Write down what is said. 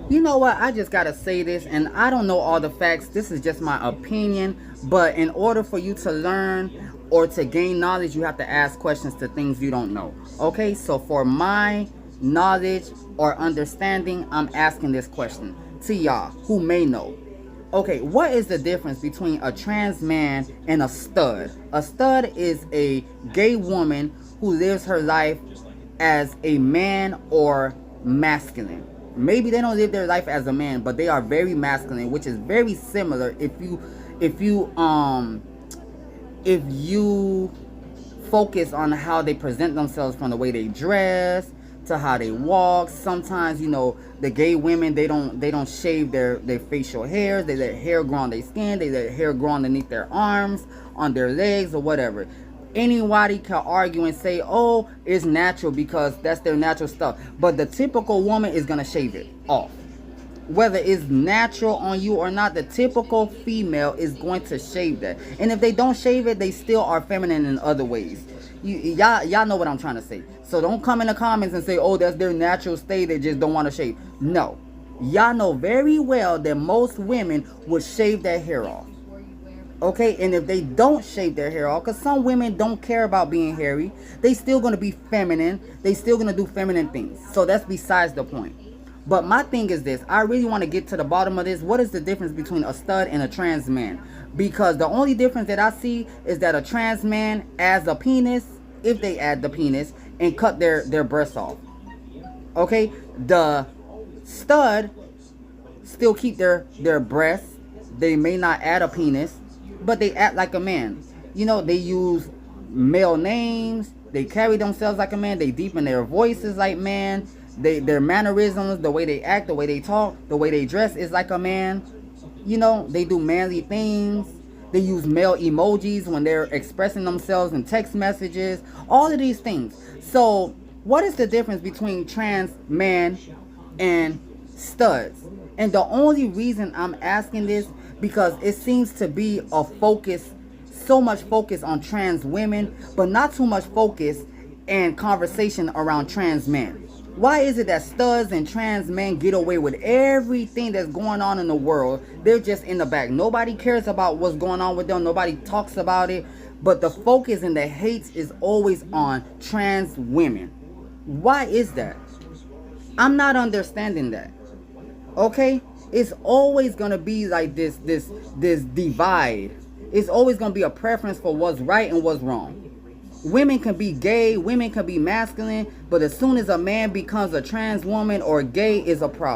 You know what? I just gotta say this, and I don't know all the facts. This is just my opinion. But in order for you to learn or to gain knowledge, you have to ask questions to things you don't know. Okay? So for my knowledge or understanding, I'm asking this question to y'all who may know. Okay, what is the difference between a trans man and a stud? A stud is a gay woman who lives her life as a man or masculine. Maybe they don't live their life as a man, but they are very masculine, which is very similar if you if you focus on how they present themselves, from the way they dress to how they walk. Sometimes, the gay women, they don't shave their facial hairs. They let hair grow on their skin. They let hair grow underneath their arms, on their legs, or whatever. Anybody can argue and say, oh, it's natural because that's their natural stuff. But the typical woman is going to shave it off. Whether it's natural on you or not, the typical female is going to shave that. And if they don't shave it, they still are feminine in other ways. Y'all know what I'm trying to say. So don't come in the comments and say, oh, that's their natural state, they just don't want to shave. No. Y'all know very well that most women would shave their hair off. Okay, and if they don't shave their hair off, because some women don't care about being hairy, they still going to be feminine. They still going to do feminine things. So that's besides the point. But my thing is this. I really want to get to the bottom of this. What is the difference between a stud and a trans man? Because the only difference that I see is that a trans man adds a penis, if they add the penis, and cut their breasts off. Okay, the stud still keep their breasts. They may not add a penis, but they act like a man. They use male names. They carry themselves like a man. They deepen their voices like man. Their mannerisms, the way they act, the way they talk, the way they dress is like a man. They do manly things. They use male emojis when they're expressing themselves in text messages. All of these things. So what is the difference between trans man and studs? And the only reason I'm asking this, because it seems to be a focus, so much focus on trans women, but not too much focus and conversation around trans men. Why is it that studs and trans men get away with everything that's going on in the world? They're just in the back. Nobody cares about what's going on with them. Nobody talks about it. But the focus and the hate is always on trans women. Why is that? I'm not understanding that. Okay? It's always going to be like this divide. It's always going to be a preference for what's right and what's wrong. Women can be gay, women can be masculine, but as soon as a man becomes a trans woman or gay, is a problem.